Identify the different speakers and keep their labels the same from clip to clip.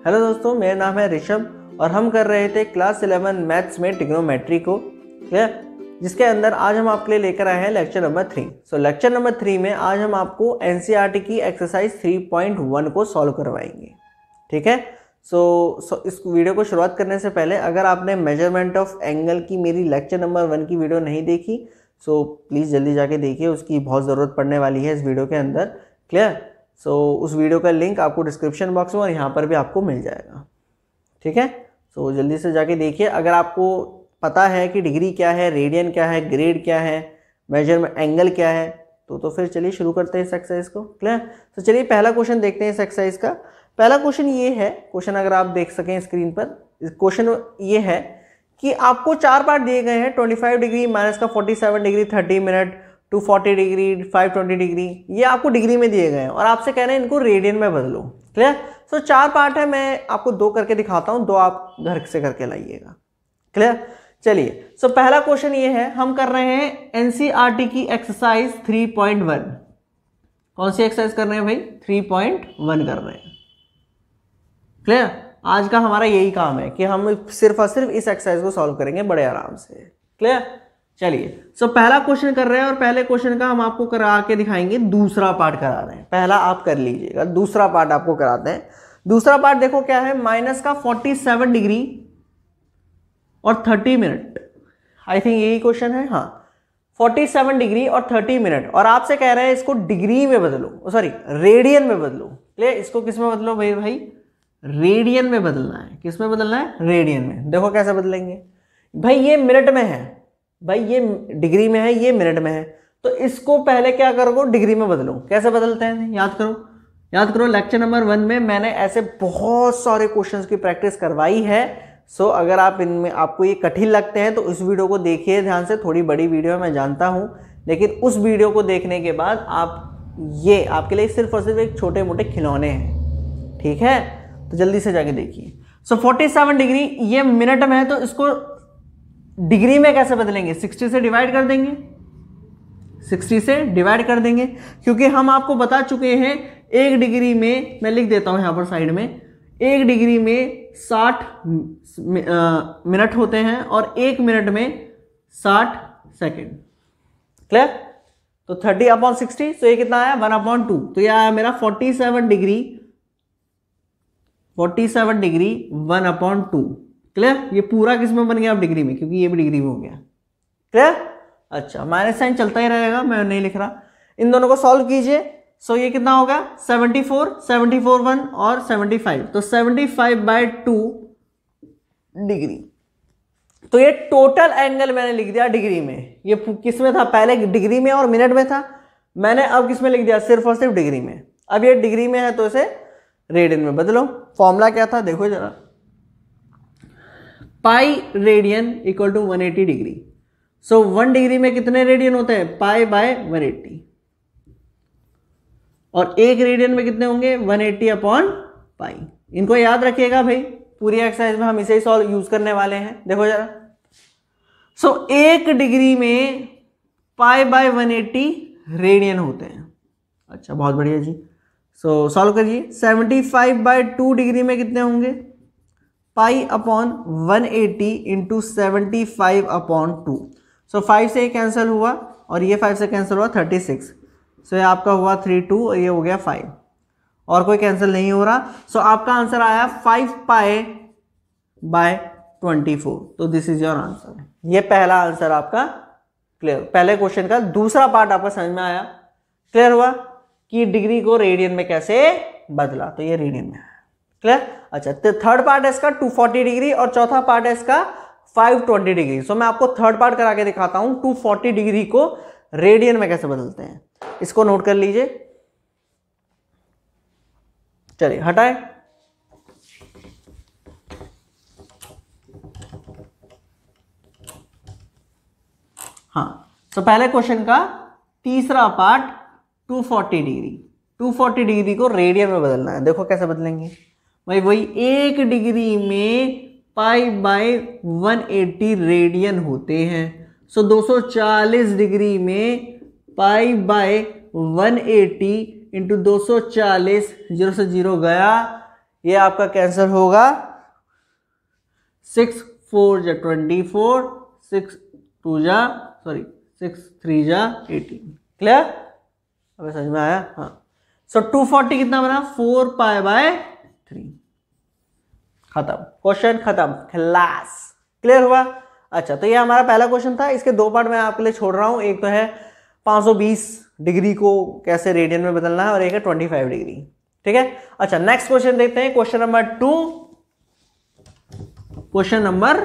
Speaker 1: Hello दोस्तों, मेरा नाम है ऋषभ और हम कर रहे थे क्लास 11 मैथ्स में ट्रिग्नोमेट्री को, क्लियर, जिसके अंदर आज हम आपके लिए लेकर आए हैं लेक्चर नंबर 3। लेक्चर नंबर 3 में आज हम आपको एनसीईआरटी की एक्सरसाइज 3.1 को सॉल्व करवाएंगे। ठीक है। इस वीडियो को शुरुआत करने से पहले अगर आपने मेजरमेंट ऑफ एंगल की मेरी लेक्चर नंबर 1 की वीडियो नहीं देखी प्लीज़ जल्दी जाके देखिए, उसकी बहुत ज़रूरत पड़ने वाली है इस वीडियो के अंदर, क्लियर। उस वीडियो का लिंक आपको डिस्क्रिप्शन बॉक्स में और यहाँ पर भी आपको मिल जाएगा। ठीक है। जल्दी से जाके देखिए। अगर आपको पता है कि डिग्री क्या है, रेडियन क्या है, ग्रेड क्या है, मेजरमेंट एंगल क्या है, तो फिर चलिए शुरू करते हैं इस एक्सरसाइज को, क्लियर। चलिए पहला क्वेश्चन देखते हैं इस एक्सरसाइज का। पहला क्वेश्चन ये है, क्वेश्चन अगर आप देख सकें स्क्रीन पर, क्वेश्चन ये है कि आपको 4 पार्ट दिए गए हैं, 25 डिग्री, माइनस का 47 डिग्री, 30 मिनट, 240 डिग्री, 520 डिग्री, ये आपको डिग्री में दिए गए हैं और आपसे कह रहे हैं इनको रेडियन में बदलो, क्लियर। 4 पार्ट है, मैं आपको 2 करके दिखाता हूँ, 2 आप घर से करके लाइएगा, क्लियर। चलिए पहला क्वेश्चन ये है, हम कर रहे हैं एनसीईआरटी की एक्सरसाइज 3.1। कौन सी एक्सरसाइज कर रहे हैं भाई? 3.1 कर रहे हैं, क्लियर। आज का हमारा यही काम है कि हम सिर्फ और सिर्फ इस एक्सरसाइज को सॉल्व करेंगे बड़े आराम से, क्लियर। चलिए पहला क्वेश्चन कर रहे हैं और पहले क्वेश्चन का हम आपको करा के दिखाएंगे, दूसरा पार्ट करा रहे हैं। पहला आप कर लीजिएगा, दूसरा पार्ट आपको कराते हैं। दूसरा पार्ट देखो क्या है, माइनस का 47 डिग्री और 30 मिनट, आई थिंक यही क्वेश्चन है, हाँ। 47 डिग्री और 30 मिनट और आपसे कह रहे हैं इसको डिग्री में बदलो, सॉरी रेडियन में बदलो, क्लियर। इसको किस में बदलो भाई? रेडियन में बदलना है। किस में बदलना है? रेडियन में। देखो कैसे बदलेंगे भाई, ये मिनट में है भाई, ये डिग्री में है, ये मिनट में है, तो इसको पहले क्या करो, डिग्री में बदलो। कैसे बदलते हैं? याद करो लेक्चर नंबर 1 में मैंने ऐसे बहुत सारे क्वेश्चंस की प्रैक्टिस करवाई है। अगर आप इनमें आपको ये कठिन लगते हैं तो उस वीडियो को देखिए ध्यान से, थोड़ी बड़ी वीडियो है मैं जानता हूँ, लेकिन उस वीडियो को देखने के बाद ये आपके लिए सिर्फ और सिर्फ एक छोटे मोटे खिलौने हैं, ठीक है। तो जल्दी से जाके देखिए। 47 डिग्री ये मिनट में है, तो इसको डिग्री में कैसे बदलेंगे? 60 से डिवाइड कर देंगे, 60 से डिवाइड कर देंगे, क्योंकि हम आपको बता चुके हैं 1 डिग्री में, मैं लिख देता हूं यहां पर साइड में, 1 डिग्री में 60 मिनट होते हैं और 1 मिनट में 60 सेकेंड, क्लियर। तो 30/60, तो ये कितना आया? 1/2, तो ये आया मेरा 47 डिग्री 1/2, क्लियर। ये पूरा किस में बन गया? अब डिग्री में, क्योंकि ये भी डिग्री में हो गया, क्लियर। अच्छा, माइनस साइन चलता ही रहेगा, मैं नहीं लिख रहा। इन दोनों को सॉल्व कीजिए। ये कितना होगा? 74, 74 और 75, तो 75/2 डिग्री। तो ये टोटल एंगल मैंने लिख दिया डिग्री में। ये किस में था? पहले डिग्री में और मिनट में था, मैंने अब किस में लिख दिया? सिर्फ और सिर्फ डिग्री में। अब ये डिग्री में है तो इसे रेडियन में बदलो। फॉर्मूला क्या था देखो जरा, pi radian equal to 180 degree. 1 degree में कितने रेडियन होते हैं? π/180, और 1 रेडियन में कितने होंगे? 180/π। इनको याद रखिएगा भाई, पूरी एक्सरसाइज में हम इसे ही सॉल्व यूज करने वाले हैं। देखो जरा, 1 डिग्री में π/180 रेडियन होते हैं। अच्छा, बहुत बढ़िया जी। सॉल्व करिए। 75/2 डिग्री में कितने होंगे? π/180 इंटू 75/2। 5 से कैंसिल हुआ और ये 5 से कैंसिल हुआ, 36। ये आपका हुआ 32 और ये हो गया 5, और कोई कैंसिल नहीं हो रहा। आपका आंसर आया 5π/24। तो दिस इज योर आंसर। ये पहला आंसर आपका क्लियर। पहले क्वेश्चन का दूसरा पार्ट आपका समझ में आया, क्लियर हुआ कि डिग्री को रेडियन में कैसे बदला, तो ये रेडियन में है, क्लियर। अच्छा, तो थर्ड पार्ट है इसका 240 डिग्री और चौथा पार्ट है इसका 520 डिग्री। मैं आपको थर्ड पार्ट करा के दिखाता हूं, 240 डिग्री को रेडियन में कैसे बदलते हैं। इसको नोट कर लीजिए। चलिए हटाए। हाँ, पहले क्वेश्चन का तीसरा पार्ट 240 डिग्री। 240 डिग्री को रेडियन में बदलना है। देखो कैसे बदलेंगे भाई, वही 1 डिग्री में π/180 रेडियन होते हैं। 240 डिग्री में π/180 इंटू 240, 0 से 0 गया, ये आपका कैंसिल होगा, 6 4 जा 24, 6 2 जा 6 3 जा 18। क्लियर? अबे समझ में आया? हाँ। सो 240 कितना बना? 4 π/3। खत्म, क्वेश्चन खत्म, क्लास। क्लियर हुआ? अच्छा, तो ये हमारा पहला क्वेश्चन था। इसके दो पार्ट मैं आपके लिए छोड़ रहा हूं। एक तो है 520 डिग्री को कैसे रेडियन में बदलना है, और एक है 25 डिग्री। ठीक है? अच्छा, नेक्स्ट क्वेश्चन देखते हैं, question number 2। Question number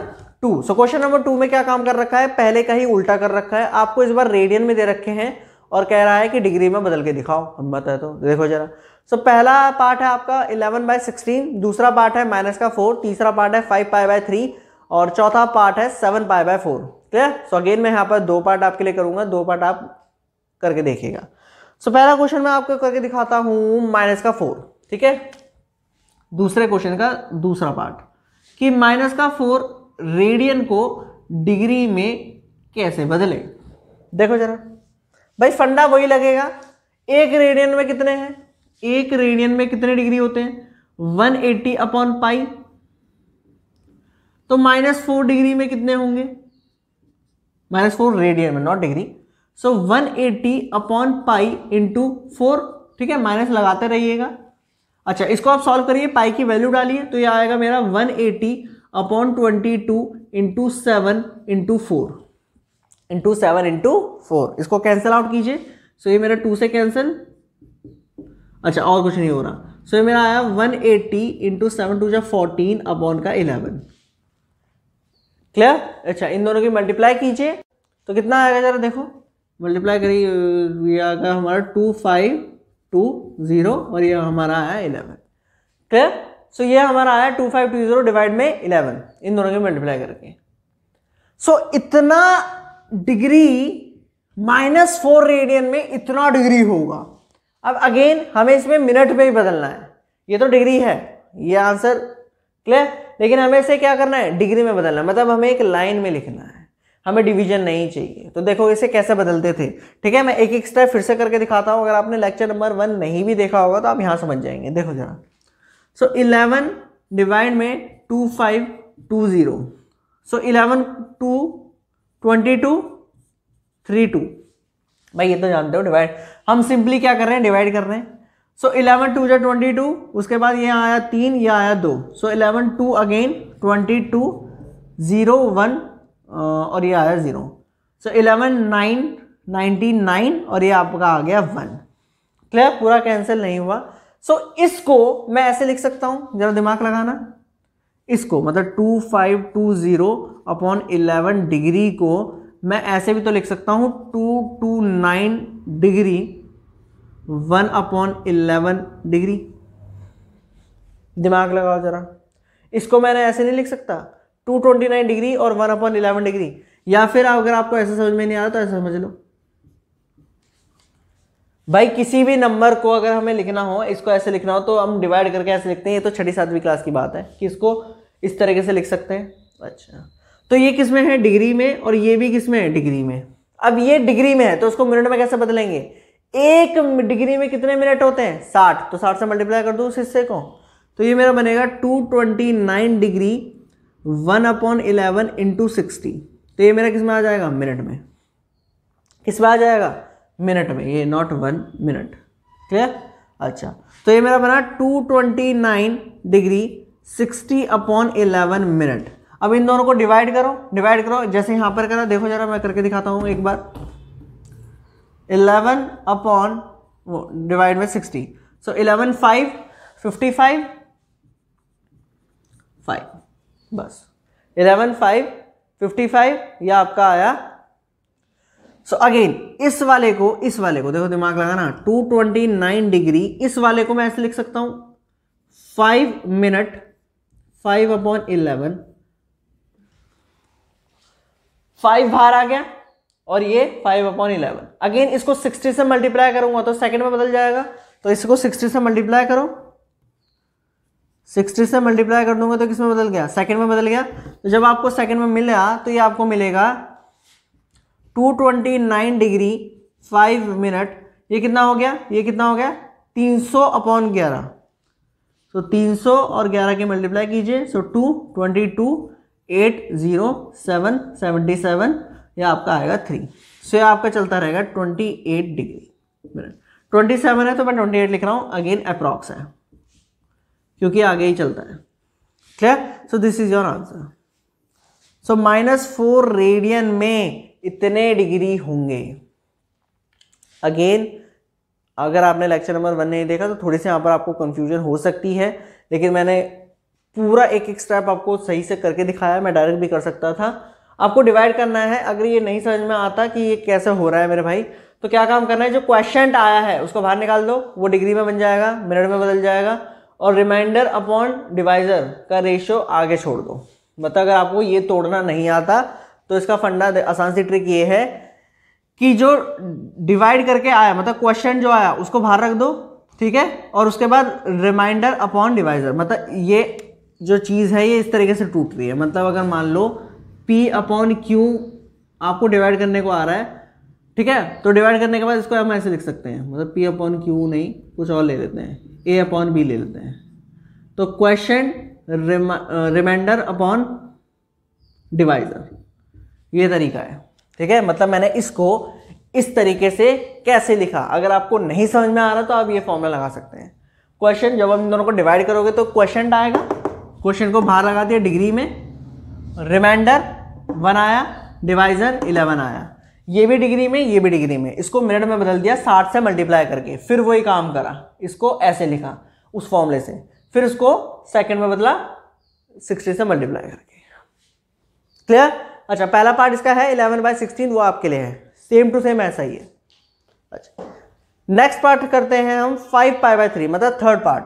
Speaker 1: 2। So question number 2 में क्या काम कर रखा है? पहले का ही उल्टा कर रखा है। आपको इस बार रेडियन में दे रखे हैं और कह रहा है कि डिग्री में बदल के दिखाओ। हम बताए तो देखो जरा। सो पहला पार्ट है आपका 11/16, दूसरा पार्ट है -4, तीसरा पार्ट है 5 π/3 और चौथा पार्ट है 7 π/4। क्लियर? सो अगेन मैं यहाँ पर दो पार्ट आपके लिए करूंगा, दो पार्ट आप करके देखिएगा। सो पहला क्वेश्चन मैं आपको करके दिखाता हूं -4। ठीक है? दूसरे क्वेश्चन का दूसरा पार्ट कि -4 रेडियन को डिग्री में कैसे बदले। देखो जरा भाई, फंडा वही लगेगा। एक रेडियन में कितने हैं? एक रेडियन में कितने डिग्री होते हैं? 180/π। तो -4 डिग्री में कितने होंगे? -4 रेडियन में, नॉट डिग्री। So 180/π into 4। ठीक है? माइनस लगाते रहिएगा। अच्छा, इसको आप सॉल्व करिए, पाई की वैल्यू डालिए, तो ये आएगा मेरा 180/22 इंटू 7 इंटू 4 इंटू 7 इंटू 4। इसको कैंसिल आउट कीजिए। सो ये मेरा 2 से कैंसिल। अच्छा, और कुछ नहीं हो रहा। सो ये मेरा आया 180 इंटू 7 2 जा 14/11। क्लियर? अच्छा, इन दोनों की मल्टीप्लाई कीजिए तो कितना आएगा जरा देखो। मल्टीप्लाई करिए, ये आएगा हमारा 2520 और ये हमारा आया 11। क्लियर? सो ये हमारा आया 2520 डिवाइड में 11, इन दोनों की मल्टीप्लाई करके। सो इतना डिग्री -4 रेडियन में इतना डिग्री होगा। अब अगेन हमें इसमें मिनट में ही बदलना है। ये तो डिग्री है, ये आंसर। क्लियर? लेकिन हमें इसे क्या करना है? डिग्री में बदलना है, मतलब हमें एक लाइन में लिखना है, हमें डिवीजन नहीं चाहिए। तो देखो इसे कैसे बदलते थे। ठीक है? मैं एक एक स्टेप फिर से करके दिखाता हूं। अगर आपने लेक्चर नंबर 1 नहीं भी देखा होगा तो आप यहां समझ जाएंगे। देखो जरा। सो 11 डिवाइड में 2520। सो 11 2 22 32। भाई ये तो जानते हो डिवाइड। हम सिंपली क्या कर रहे हैं? डिवाइड कर रहे हैं। सो 11 2 जा 22, उसके बाद ये आया 3, ये आया 2। सो 11 2 अगेन 22 0 1 और ये आया 0। सो 11 9 99 और ये आपका आ गया 1। क्लियर? पूरा कैंसिल नहीं हुआ। सो इसको मैं ऐसे लिख सकता हूं, जरा दिमाग लगाना। इसको मतलब 2520/11 डिग्री को मैं ऐसे भी तो लिख सकता हूं 229 डिग्री 1/11 डिग्री। दिमाग लगाओ जरा। इसको मैंने ऐसे नहीं लिख सकता 229 डिग्री और 1/11 डिग्री। या फिर अगर आपको ऐसे समझ में नहीं आ रहा तो ऐसे समझ लो भाई, किसी भी नंबर को अगर हमें लिखना हो, इसको ऐसे लिखना हो तो हम डिवाइड करके ऐसे लिखते हैं। ये तो 6ठी 7वीं क्लास की बात है कि इसको इस तरीके से लिख सकते हैं। अच्छा, तो ये किस में है? डिग्री में। और ये भी किस में है? डिग्री में। अब ये डिग्री में है तो उसको मिनट में कैसे बदलेंगे? एक डिग्री में कितने मिनट होते हैं? 60। तो 60 से मल्टीप्लाई कर दो उस हिस्से को, तो ये मेरा बनेगा 229 डिग्री 1/11 इंटू 60। तो ये मेरा किस में आ जाएगा? मिनट में। किस में आ जाएगा? मिनट में। ये नॉट 1 मिनट। क्लियर? अच्छा, तो ये मेरा बना 229 डिग्री 60/11 मिनट। अब इन दोनों को डिवाइड करो, डिवाइड करो जैसे यहां पर करा। देखो जरा, मैं करके दिखाता हूं एक बार। 11 अपॉन डिवाइड में 60। सो 11 5 55 5, बस 11 5 55 यह आपका आया। सो अगेन इस वाले को देखो, दिमाग लगाना। 229 डिग्री, इस वाले को मैं ऐसे लिख सकता हूं 5 मिनट 5/11। 5 बाहर आ गया और ये 5/11। अगेन इसको 60 से मल्टीप्लाई करूंगा तो सेकंड में बदल जाएगा। तो इसको 60 से मल्टीप्लाई करो, 60 से मल्टीप्लाई कर दूंगा तो किस में बदल गया? सेकंड में बदल गया। तो जब आपको सेकंड में मिला तो ये आपको मिलेगा 229 डिग्री 5 मिनट। ये कितना हो गया? ये कितना हो गया? 300/11। तो 300 और 11 के मल्टीप्लाई कीजिए, सो 2 22 8 0 7 77, यह आपका आएगा 3। सो यह आपका चलता रहेगा 28 डिग्री। 27 है तो मैं 28 लिख रहा हूँ, अगेन अप्रॉक्स है क्योंकि आगे ही चलता है। Clear? So this is your answer. So -4 radian में इतने डिग्री होंगे। अगेन अगर आपने लेक्चर नंबर 1 नहीं देखा तो थोड़ी सी यहाँ पर आपको कंफ्यूजन हो सकती है, लेकिन मैंने पूरा एक एक स्टेप आपको सही से करके दिखाया। मैं डायरेक्ट भी कर सकता था। आपको डिवाइड करना है। अगर ये नहीं समझ में आता कि ये कैसे हो रहा है मेरे भाई, तो क्या काम करना है, जो क्वेश्चन आया है उसको बाहर निकाल दो, वो डिग्री में बन जाएगा, मिनट में बदल जाएगा, और रिमाइंडर अपॉन डिवाइजर का रेशियो आगे छोड़ दो। मतलब अगर आपको ये तोड़ना नहीं आता तो इसका फंडा, आसान सी ट्रिक ये है कि जो डिवाइड करके आया, मतलब क्वेश्चन जो आया उसको बाहर रख दो, ठीक है, और उसके बाद रिमाइंडर अपॉन डिवाइजर, मतलब ये जो चीज़ है ये इस तरीके से टूट रही है। मतलब अगर मान लो P अपॉन Q आपको डिवाइड करने को आ रहा है, ठीक है, तो डिवाइड करने के बाद इसको हम ऐसे लिख सकते हैं, मतलब P अपॉन Q नहीं, कुछ और ले लेते हैं, A अपॉन B ले लेते हैं। तो क्वेश्चन रिमाइंडर अपॉन डिवाइजर, ये तरीका है, ठीक है। मतलब मैंने इसको इस तरीके से कैसे लिखा, अगर आपको नहीं समझ में आ रहा तो आप ये फॉर्मूला लगा सकते हैं। क्वेश्चन जब हम इन दोनों को डिवाइड करोगे तो क्वेश्चन आएगा, क्वेश्चन को बाहर लगा दिया डिग्री में, रिमाइंडर 1 आया, डिवाइजर 11 आया, ये भी डिग्री में, ये भी डिग्री में, इसको मिनट में बदल दिया 60 से मल्टीप्लाई करके, फिर वही काम करा, इसको ऐसे लिखा उस फॉर्मूले से, फिर उसको सेकंड में बदला 60 से मल्टीप्लाई करके। क्लियर? अच्छा, पहला पार्ट इसका है 11/16, वो आपके लिए है, सेम टू सेम ऐसा ही है। अच्छा, नेक्स्ट पार्ट करते हैं हम 5π/3, मतलब third part.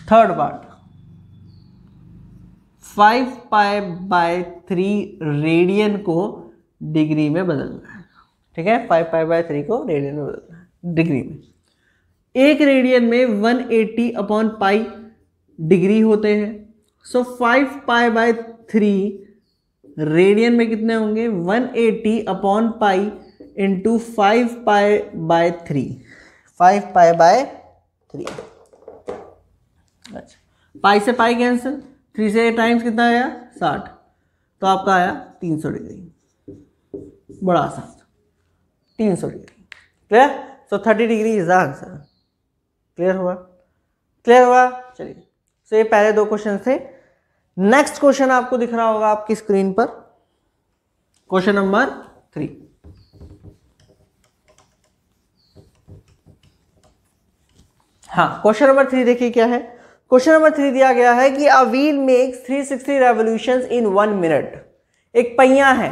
Speaker 1: Third part 5π/3 radian को डिग्री में बदलना है, ठीक है, 5π/3 को रेडियन में बदलना है डिग्री में। एक रेडियन में 180/π डिग्री होते हैं। सो 5π/3 रेडियन में कितने होंगे, 180/π इंटू 5π/3, 5π/3। अच्छा, पाई से पाई कैंसिल, 3 से टाइम्स कितना आया 60, तो आपका आया 300 डिग्री। बड़ा आसान, 300 degree. Clear? So 30 degree is the answer. Clear हुआ? क्लियर हुआ? चलिए, सो ये पहले 2 क्वेश्चन थे। नेक्स्ट क्वेश्चन आपको दिख रहा होगा आपकी स्क्रीन पर, क्वेश्चन नंबर 3। हाँ, क्वेश्चन नंबर 3 देखिए क्या है। क्वेश्चन नंबर 3 दिया गया है कि a wheel makes 360 revolutions in 1 minute. एक पहिया है,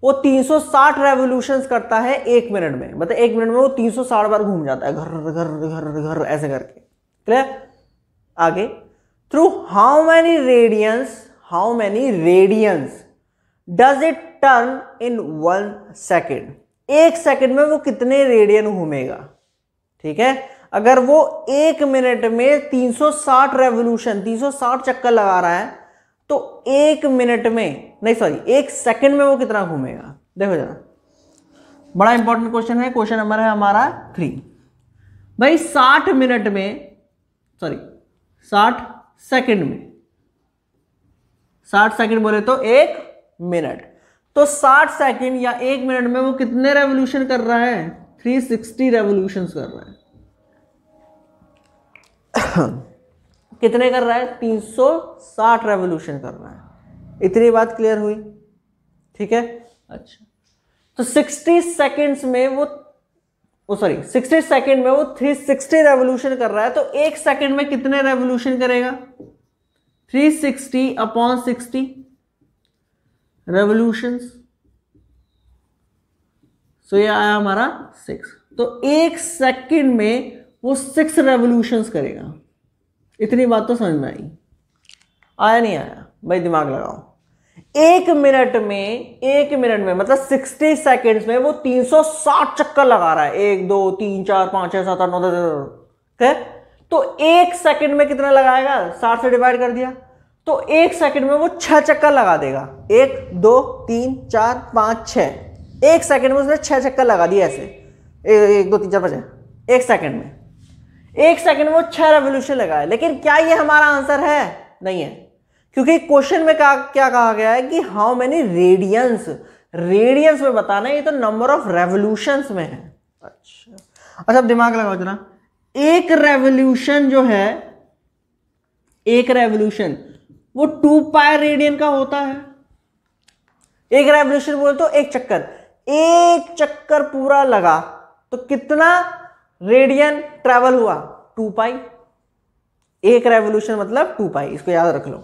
Speaker 1: वो 360 रेवोल्यूशंस करता है 1 मिनट में, मतलब 1 मिनट में वो 360 बार घूम जाता है, घर घर घर घर ऐसे करके। क्लियर? आगे, through how many radians does it turn in 1 second. 1 second में वो कितने रेडियन घूमेगा, ठीक है। अगर वो 1 मिनट में 360 रेवोल्यूशन, 360 चक्कर लगा रहा है, तो 1 मिनट में, नहीं सॉरी, 1 सेकंड में वो कितना घूमेगा। देखो जरा, बड़ा इंपॉर्टेंट क्वेश्चन है। क्वेश्चन नंबर है हमारा 3। भाई 60 मिनट में, सॉरी 60 सेकंड में, 60 सेकंड बोले तो 1 मिनट, तो 60 सेकंड या 1 मिनट में वो कितने रेवोल्यूशन कर रहा है, 360 रेवोल्यूशन कर रहा है। कितने कर रहा है, 360 रेवोल्यूशन कर रहा है। इतनी बात क्लियर हुई, ठीक है। अच्छा, तो 60 सेकंड्स में वो 60 सेकंड में वो 360 रेवोल्यूशन कर रहा है, तो 1 सेकंड में कितने रेवोल्यूशन करेगा, 360/60 रेवोल्यूशंस। सो ये आया हमारा 6। तो 1 सेकंड में वो 6 रेवोल्यूशंस करेगा। इतनी बात तो समझ में आई? आया नहीं आया भाई, दिमाग लगाओ। 1 मिनट में मतलब 60 सेकंड्स में वो 360 चक्कर लगा रहा है, 1 2 3 4 5 6 7 8 9 10। तो 1 सेकंड में कितना लगाएगा, 60 से डिवाइड कर दिया तो 1 सेकंड में वो 6 चक्कर लगा देगा। 1 2 3 4 5 6, 1 सेकंड में उसने 6 चक्कर लगा दिए ऐसे, 1 2 3 4 5, 1 सेकंड में, 1 सेकंड में वो 6 रेवोल्यूशन लगाए। लेकिन क्या ये हमारा आंसर है? नहीं है, क्योंकि क्वेश्चन में क्या कहा गया है कि हाउ मेनी रेडियंस, रेडियंस में बताना है, ये तो नंबर ऑफ रेवोल्यूशंस में है। अच्छा अब दिमाग लगाओ जरा, एक रेवोल्यूशन जो है, एक रेवोल्यूशन वो 2 पाई रेडियन का होता है। एक रेवोल्यूशन बोल तो एक चक्कर, एक चक्कर पूरा लगा तो कितना रेडियन ट्रेवल हुआ, 2 पाई। एक रेवोल्यूशन मतलब 2 पाई, इसको याद रख लो।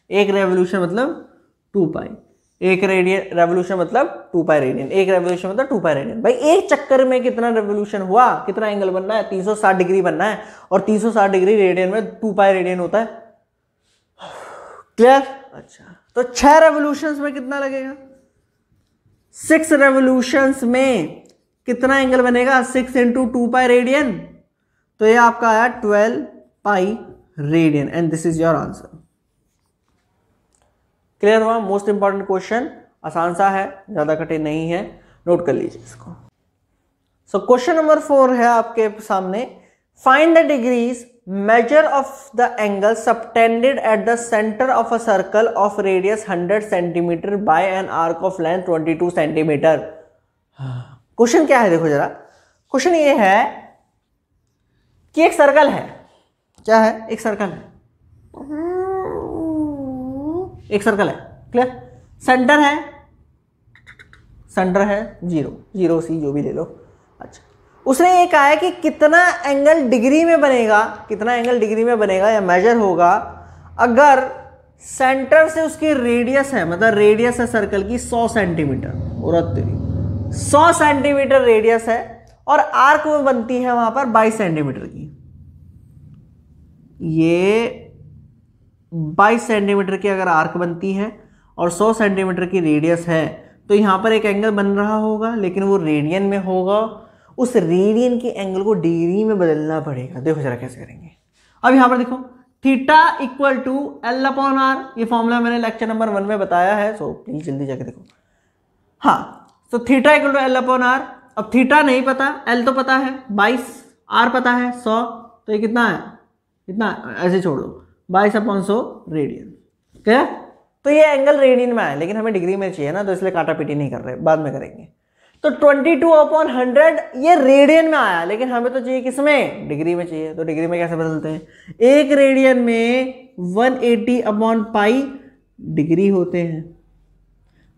Speaker 1: एक रेवोल्यूशन मतलब 2 पाई, एक रेवोल्यूशन मतलब 2 पाई रेडियन, एक रेवोल्यूशन मतलब 2 पाई रेडियन। भाई एक चक्कर में कितना रेवोल्यूशन हुआ, कितना एंगल बनना है, 360 डिग्री बनना है, और 360 डिग्री रेडियन में 2 पाई रेडियन होता है। क्लियर? अच्छा, तो 6 रेवोल्यूशंस में कितना लगेगा, 6 रेवोल्यूशंस में कितना एंगल बनेगा, 6 इंटू 2 पाई रेडियन, तो ये आपका आया 12 pi radian, and this is your answer. Clear हुआ? मोस्ट इंपॉर्टेंट क्वेश्चन, आसान सा है, ज्यादा कठिन नहीं है, नोट कर लीजिए इसको। सो क्वेश्चन नंबर 4 है आपके सामने, find the degrees measure of the angle subtended at the center of a circle of radius 100 cm by an arc of length 22 cm। Question क्या है, देखो जरा, क्वेश्चन ये है कि एक सर्कल है, क्या है, एक सर्कल है, एक सर्कल है, क्लियर, सेंटर है, सेंटर है 0 0 सी जो भी ले लो। अच्छा, उसने ये कहा है कि कितना एंगल डिग्री में बनेगा, कितना एंगल डिग्री में बनेगा या मेजर होगा अगर सेंटर से उसकी रेडियस है, मतलब रेडियस है सर्कल की 100 सेंटीमीटर, और 100 सेंटीमीटर रेडियस है, और आर्क में बनती है वहां पर 22 सेंटीमीटर की। ये 22 सेंटीमीटर की अगर आर्क बनती है और 100 सेंटीमीटर की रेडियस है, तो यहां पर एक एंगल बन रहा होगा, लेकिन वो रेडियन में होगा। उस रेडियन के एंगल को डिग्री में बदलना पड़ेगा। देखो जरा कैसे करेंगे। अब यहां पर देखो, theta equal to L upon R, ये फॉर्मूला मैंने लेक्चर नंबर 1 में बताया है, सो प्लीज जल्दी जाके देखो। हाँ, तो theta equal to L upon R. अब थीटा नहीं पता, एल तो पता है 22, आर पता है 100, तो ये कितना है, इतना, ऐसे छोड़ दो, 22 अपॉन 100 रेडियन। क्या? तो ये एंगल रेडियन में आया, लेकिन हमें डिग्री में चाहिए ना, तो इसलिए काटा पीटी नहीं कर रहे, बाद में करेंगे। तो 22 अपॉन 100 ये रेडियन में आया, लेकिन हमें तो चाहिए किसमें, डिग्री में चाहिए। तो डिग्री में कैसे बदलते हैं, एक रेडियन में 180 अपॉन पाई डिग्री होते हैं,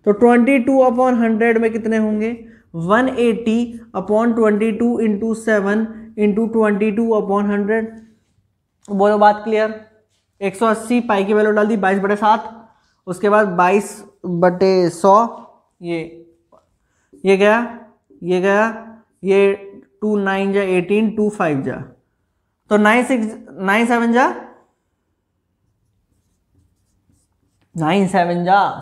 Speaker 1: तो 22 अपॉन 100 में कितने होंगे, 180 अपॉन 22 इंटू 7 इंटू 22 अपॉन 100। बोलो बात क्लियर। 180 पाई की वैल्यू डाल दी 22/7, उसके बाद 22/100, ये गया, ये गया, ये 2 9 जा 18, 2 5 जा, तो 9 7 जा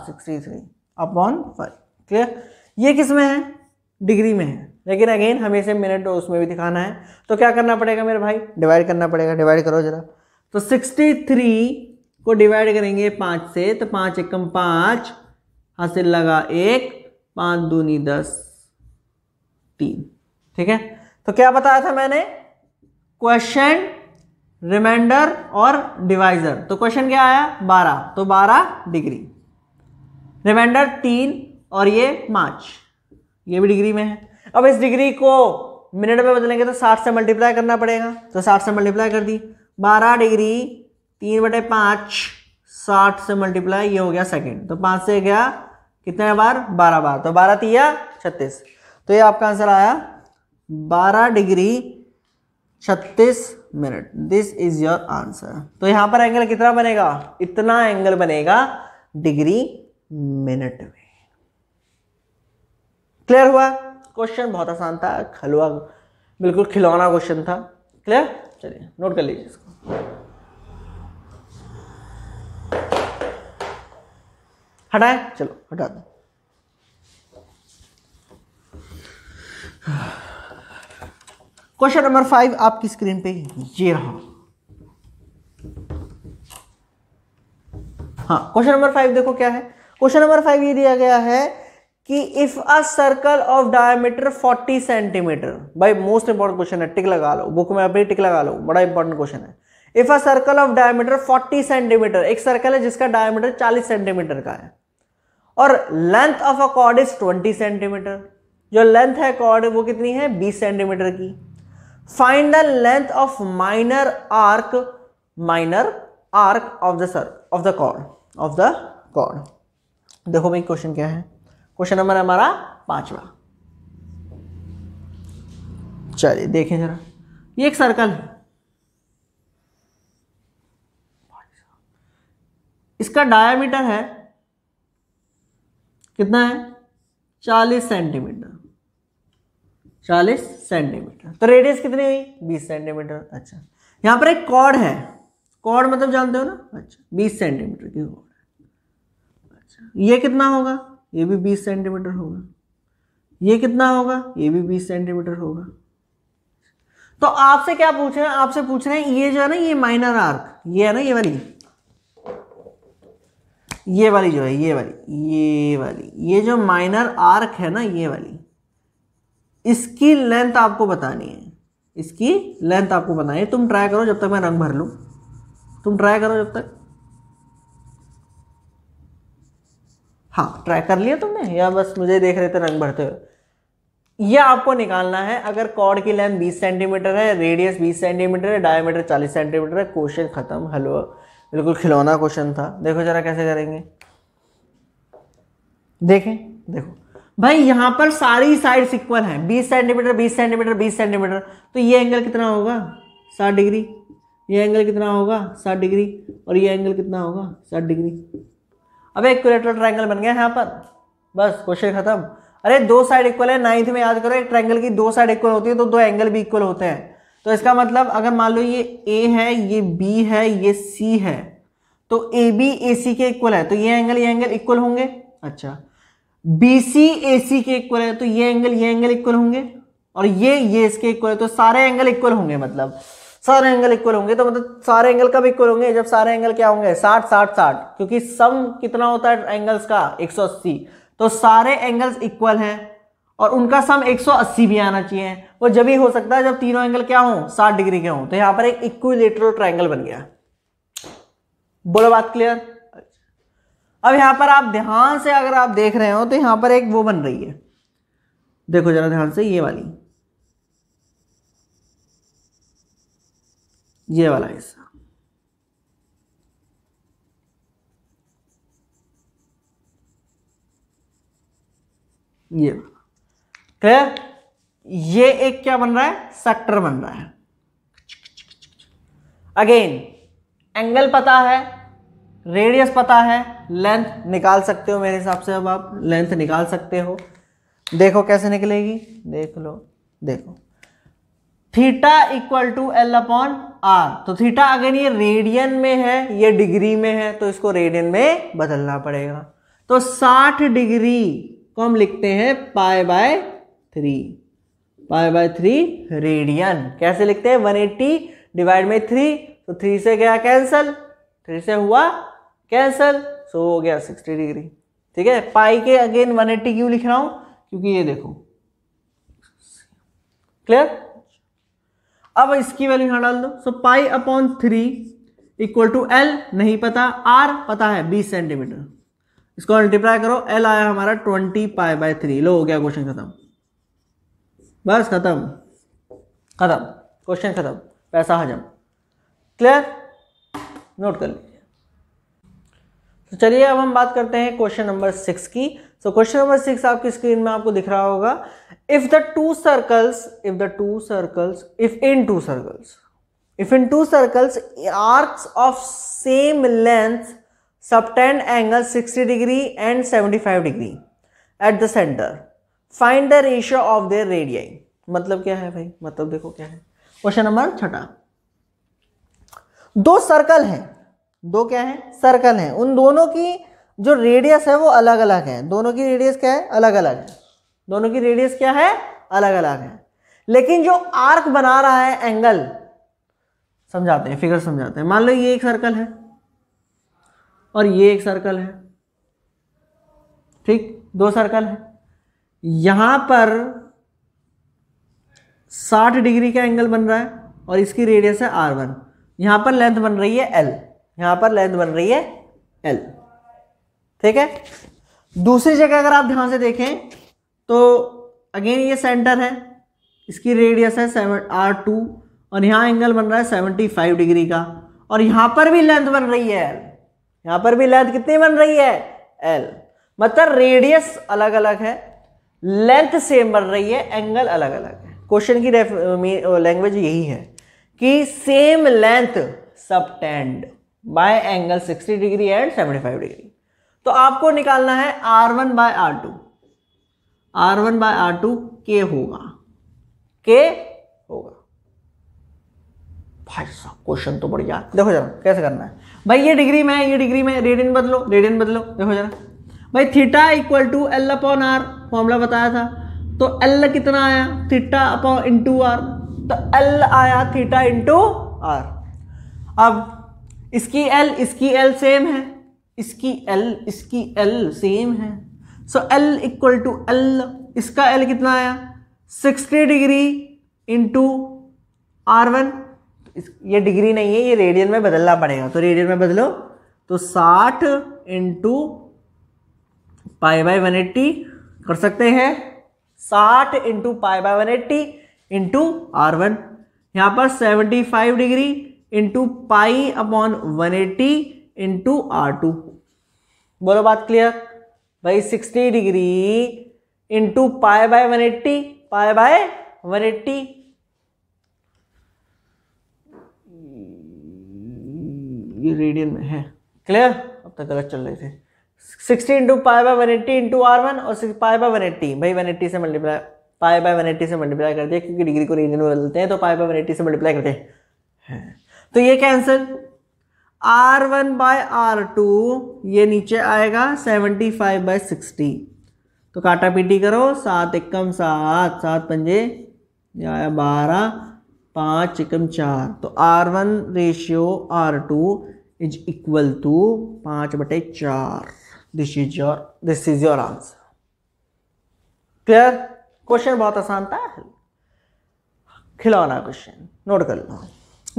Speaker 1: 63 अपॉन 5। क्लियर? ये किस में है, डिग्री में है, लेकिन अगेन हमें से मिनट उसमें भी दिखाना है, तो क्या करना पड़ेगा मेरे भाई, डिवाइड करना पड़ेगा। डिवाइड करो जरा, तो 63 को डिवाइड करेंगे 5 से, तो 5 एकम 5, हासिल लगा 1, 5 दूनी 10, 3। ठीक है, तो क्या बताया था मैंने, क्वेश्चन, रिमाइंडर और डिवाइजर। तो क्वेश्चन क्या आया, 12, तो 12 डिग्री, रिमाइंडर 3 और ये 5, ये भी डिग्री में है। अब इस डिग्री को मिनट में बदलेंगे तो 60 से मल्टीप्लाई करना पड़ेगा, तो 60 से मल्टीप्लाई कर दी, 12 डिग्री 3/5, 60 से मल्टीप्लाई, ये हो गया सेकंड, तो 5 से गया कितने बार, 12 बार, तो 12 तिया 36, तो ये आपका आंसर आया 12 degree 36 minute. This is your answer. तो यहां पर एंगल कितना बनेगा, इतना एंगल बनेगा डिग्री मिनट में। क्लियर हुआ? क्वेश्चन बहुत आसान था, हलवा बिल्कुल खिलौना क्वेश्चन था। क्लियर? चलिए नोट कर लीजिए इसको। हटाएं, चलो हटा दो। क्वेश्चन नंबर 5 आपकी स्क्रीन पे ये रहा। हाँ, क्वेश्चन नंबर 5 देखो क्या है। क्वेश्चन नंबर 5 ये दिया गया है कि if a circle of diameter 40 centimetre, भाई मोस्ट इंपॉर्टेंट क्वेश्चन है, टिक लगा लो, बुक में अपनी टिक लगा लो, बड़ा इंपॉर्टेंट क्वेश्चन है। If a circle of diameter 40 centimetre, एक सर्कल है जिसका डायमीटर 40 सेंटीमीटर का है, और length of a chord is 20 centimetre, जो लेंथ है कॉर्ड वो कितनी है, 20 सेंटीमीटर की। Find the length of minor arc of the chord. देखो भाई क्वेश्चन क्या है, क्वेश्चन नंबर हमारा 5वां। चलिए देखें जरा, ये एक सर्कल है, इसका डायमीटर है कितना है, 40 सेंटीमीटर। 40 सेंटीमीटर, तो रेडियस कितनी हुई, 20 सेंटीमीटर। अच्छा, यहां पर एक कॉर्ड है, कॉर्ड मतलब जानते हो ना, अच्छा 20 सेंटीमीटर की कॉर्ड है। अच्छा, ये कितना होगा, ये भी 20 सेंटीमीटर होगा, ये कितना होगा, ये भी 20 सेंटीमीटर होगा। तो आपसे क्या पूछ रहे हैं, आपसे पूछ रहे हैं ये जो है ना, ये माइनर आर्क, ये है ना, ये वाली जो है, ये जो माइनर आर्क है ना, ये वाली, इसकी लेंथ आपको बतानी है, इसकी लेंथ आपको बतानी है। तुम ट्राई करो जब तक मैं रंग भर लूं, तुम ट्राई करो जब तक। हाँ, ट्राई कर लिया तुमने, या बस मुझे देख रहे थे रंग भरते हुए। ये आपको निकालना है, अगर कॉर्ड की लेंथ 20 सेंटीमीटर है, रेडियस 20 सेंटीमीटर है, डायमीटर 40 सेंटीमीटर है, क्वेश्चन खत्म। हेलो, बिल्कुल खिलौना क्वेश्चन था। देखो जरा कैसे करेंगे, देखें, देखो भाई यहां पर सारी साइड्स इक्वल हैं, 20 सेंटीमीटर 20 सेंटीमीटर 20 सेंटीमीटर, तो ये एंगल कितना होगा, 60 डिग्री। ये एंगल कितना होगा, 60 डिग्री, और ये एंगल कितना होगा, 60 डिग्री। अब इक्विलेटरल ट्रायंगल बन गया यहाँ पर, बस क्वेश्चन खत्म। अरे दो साइड इक्वल है, 9th में याद करो, एक ट्रायंगल की दो साइड इक्वल होती है तो दो एंगल भी इक्वल होते हैं। तो इसका मतलब अगर मान लो ये ए है, ये बी है, ये सी है, तो ए बी ए सी के इक्वल है, तो ये एंगल इक्वल होंगे। अच्छा, बी सी ए सी के इक्वल है, तो ये एंगल इक्वल होंगे, और ये इसके इक्वल है, तो सारे एंगल इक्वल होंगे। मतलब सारे एंगल इक्वल होंगे, तो मतलब सारे एंगल कब इक्वल होंगे, जब सारे एंगल क्या होंगे, 60 60 60, क्योंकि सम कितना होता है एंगल्स का, 180। तो सारे एंगल्स इक्वल हैं और उनका सम 180 भी आना चाहिए। वो जब ही हो सकता है जब तीनों एंगल क्या हो, 60 डिग्री के हों। तो यहां पर एक इक्विलेटरल ट्रायंगल बन गया। बोलो बात क्लियर। अब यहां पर आप ध्यान से अगर आप देख रहे हो तो यहां पर एक वो बन रही है, देखो जरा ध्यान से, ये वाली, ये वाला हिस्सा, ये क्लियर। ये एक क्या बन रहा है, सेक्टर बन रहा है। अगेन एंगल पता है, रेडियस पता है, लेंथ निकाल सकते हो मेरे हिसाब से। अब आप लेंथ निकाल सकते हो, देखो कैसे निकलेगी, देख लो, देखो theta equal to L upon R. तो थीटा अगर ये रेडियन में है, ये डिग्री में है, तो इसको रेडियन में बदलना पड़ेगा। तो 60 डिग्री को हम लिखते हैं पाई बाय 3 रेडियन। कैसे लिखते हैं, 180 डिवाइड में 3, तो 3 से गया कैंसल, 3 से हुआ कैंसल, सो हो गया 60 डिग्री। ठीक है, पाई के अगेन 180 क्यों लिख रहा हूं, क्योंकि ये देखो, क्लियर। अब इसकी वैल्यू यहां डाल दो, so pi upon 3 equal to L नहीं पता, आर पता है 20 सेंटीमीटर, इसको मल्टीप्लाई करो, एल आया हमारा 20 पाई बाय 3। लो हो गया क्वेश्चन खत्म, बस खत्म, क्वेश्चन खत्म, पैसा हजम। क्लियर, नोट कर लीजिए। तो चलिए अब हम बात करते हैं क्वेश्चन नंबर 6 की। सो क्वेश्चन नंबर 6 आपकी स्क्रीन में आपको दिख रहा होगा, if in two circles arcs of same length subtend angle 60 degree and 75 degree at the center, find the ratio of their radii। मतलब क्या है भाई, मतलब देखो क्या है, क्वेश्चन नंबर 6। दो सर्कल हैं, दो क्या है, सर्कल हैं, उन दोनों की जो रेडियस है वो अलग अलग है। दोनों की रेडियस क्या है, अलग अलग है, दोनों की रेडियस क्या है, अलग अलग है। लेकिन जो आर्क बना रहा है एंगल, समझाते हैं, फिगर समझाते हैं। मान लो ये एक सर्कल है, और ये एक सर्कल है, ठीक, 2 सर्कल है। यहां पर 60 डिग्री का एंगल बन रहा है और इसकी रेडियस है R1। यहां पर लेंथ बन रही है L, यहां पर लेंथ बन रही है L, ठीक है। दूसरी जगह अगर आप ध्यान से देखें तो अगेन ये सेंटर है, इसकी रेडियस है R2 और यहाँ एंगल बन रहा है 75 डिग्री का, और यहाँ पर भी लेंथ बन रही है L। यहाँ पर भी लेंथ कितनी बन रही है L, मतलब रेडियस अलग अलग है, लेंथ सेम बन रही है, एंगल अलग अलग है। क्वेश्चन की लैंग्वेज यही है कि same length subtend bye angle 60 degree and 75 degree. तो आपको निकालना है R1 bye R2, R1 bye R2 के होगा, के होगा। भाई साहब क्वेश्चन तो बढ़िया, देखो जरा कैसे करना है भाई। ये डिग्री में, ये डिग्री में, रेडियन बदलो, रेडियन बदलो। देखो जरा भाई, theta equal to L upon R formula बताया था, तो L कितना आया, थीटा अपॉन इंटू R, तो L आया थीटा इंटू R। अब इसकी L सेम है, इसकी L सेम है, सो L इक्वल टू L, इसका L कितना आया 60 डिग्री इंटू R1। ये डिग्री नहीं है, ये रेडियन में बदलना पड़ेगा, तो रेडियन में बदलो, तो 60 इंटू पाई बाय 180 कर सकते हैं, 60 into pi by 180 into R1। यहाँ पर 75 degree into pi upon 180 into R2। बोलो बात क्लियर भाई। 60 degree into pi by 180, pi by 180, ये रेडियन में है, क्लियर। अब तक गलत चल रहे थे। 60 into pi by 180 into R1 और पाई बाय 180, भाई 180 से मल्टीप्लाई, पाई बाय 180 से मल्टीप्लाई कर दिया, क्योंकि डिग्री को रेडियन में बदलते हैं तो पाई बाय 180 से मल्टीप्लाई करते हैं। तो ये कैंसिल, R1 बाय R2 ये नीचे आएगा 75 बाय 60, तो काटा पीटी करो, 7 एकम 7, 7 पंजे ये आया 12, 5 एकम 4, तो R1 ratio R2 is equal to 5/4। This is your answer. Clear. Question बहुत आसान था, खिलौना क्वेश्चन, नोट कर लो।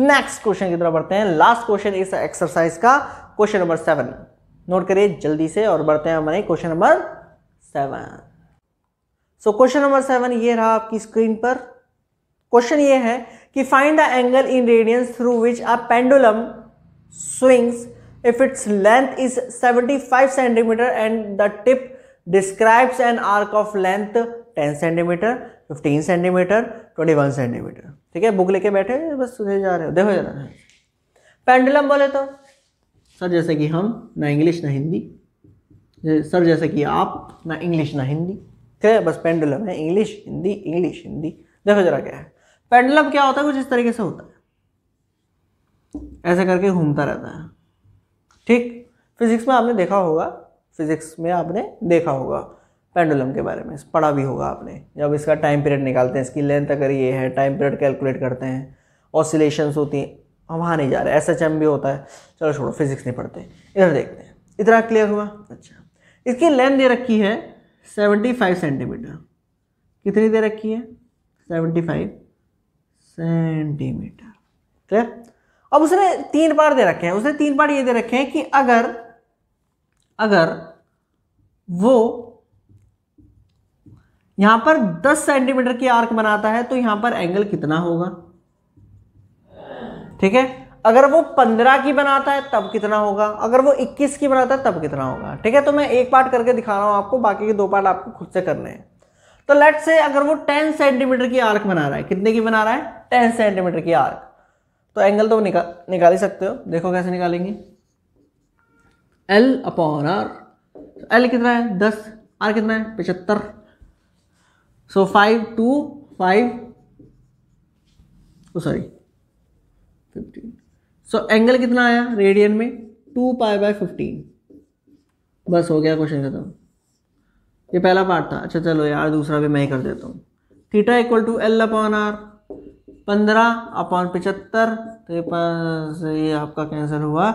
Speaker 1: नेक्स्ट क्वेश्चन की तरफ बढ़ते हैं। लास्ट क्वेश्चन इस एक्सरसाइज का, क्वेश्चन नंबर 7, नोट करिए जल्दी से और बढ़ते हैं हमारे question number 7। So question number 7 ये रहा आपकी स्क्रीन पर। क्वेश्चन ये है कि find the angle in radiance through which a pendulum swings if its length is 75 centimeter and the tip describes an arc of length 10 centimeter, 15 centimeter, 21 centimeter। ठीक है, book लेके बैठे बस सुने जा रहे हो। देखो जरा, पेंडुलम बोले तो सर जैसे कि हम ना इंग्लिश ना हिंदी, सर जैसे कि आप ना इंग्लिश ना हिंदी, ठीक है, बस पेंडुलम है, इंग्लिश हिंदी इंग्लिश हिंदी। देखो जरा क्या है पेंडुलम, क्या होता है, कुछ इस तरीके से होता है, ऐसा करके घूमता रहता है। ठीक, फिजिक्स में आपने देखा होगा, फिजिक्स में आपने देखा होगा पेंडुलम के बारे में, पढ़ा भी होगा आपने। जब इसका टाइम पीरियड निकालते हैं, इसकी लेंथ अगर ये है, टाइम पीरियड कैलकुलेट करते हैं, ऑसिलेशंस होती हैं, हम वहाँ नहीं जा रहे, SHM भी होता है, चलो छोड़ो फिजिक्स नहीं पढ़ते, इधर देखते हैं। इतना क्लियर हुआ। अच्छा, इसकी लेंथ दे रखी है 75 सेंटीमीटर, कितनी दे रखी है 75 सेंटीमीटर, क्लियर। अब उसने 3 पार्ट दे रखे हैं, उसने 3 पार्ट ये दे रखे हैं कि अगर वो यहां पर 10 सेंटीमीटर की आर्क बनाता है तो यहां पर एंगल कितना होगा, ठीक है। अगर वो 15 की बनाता है तब कितना होगा, अगर वो 21 की बनाता है तब कितना होगा, ठीक है। तो मैं एक पार्ट करके दिखा रहा हूं आपको, बाकी के 2 पार्ट आपको खुद से करने हैं। तो लेट्स से अगर वो 10 सेंटीमीटर की आर्क बना रहा है, कितने की बना रहा है 10 सेंटीमीटर की आर्क, तो एंगल तो निकाल ही सकते हो। देखो कैसे निकालेंगे, L अपॉन R, L कितना है 10, R कितना है 75, सो 5 2 5 15, सो एंगल कितना आया रेडियन में 2 पाई बाय 15। बस हो गया क्वेश्चन खत्म। ये पहला पार्ट था। अच्छा चलो यार दूसरा भी मैं ही कर देता हूँ। Theta equal to L upon R, 15 upon 75, तो ये आपका कैंसिल हुआ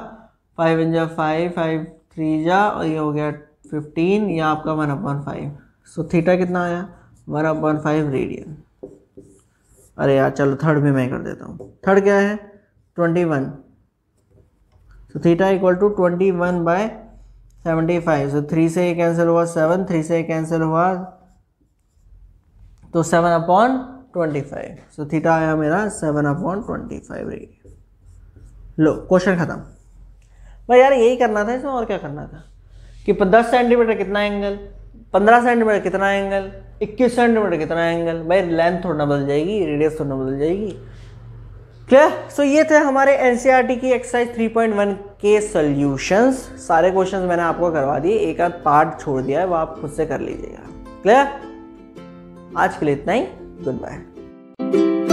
Speaker 1: 5 × 5, 5 3 जा, और ये हो गया 15, या आपका 1/5। सो थीटा कितना आया? 1/5 रेडियन। अरे यार चलो थर्ड में मैं कर देता हूँ। थर्ड क्या है? 21। So theta equal to 21/75। So 3 से ये कैंसिल हुआ 7, 3 से ये कैंसिल हुआ तो 7/25। सो थीटा आया मेरा 7/25 रेडियन। लो क्वेश्चन खत्म। भाई यार यही करना था इसमें, और क्या करना था कि 10 सेंटीमीटर कितना एंगल, 15 सेंटीमीटर कितना एंगल, 21 सेंटीमीटर कितना एंगल। भाई लेंथ थोड़ा बदल जाएगी, रेडियस थोड़ा बदल जाएगी। क्लियर? सो ये थे हमारे एनसीईआरटी की एक्सरसाइज 3.1 के सॉल्यूशंस। सारे क्वेश्चंस मैंने आपको करवा दिए, एक आध पार्ट छोड़ दिया है, वो आप खुद से कर लीजिएगा। क्लियर? आज के लिए इतना ही। Good bye.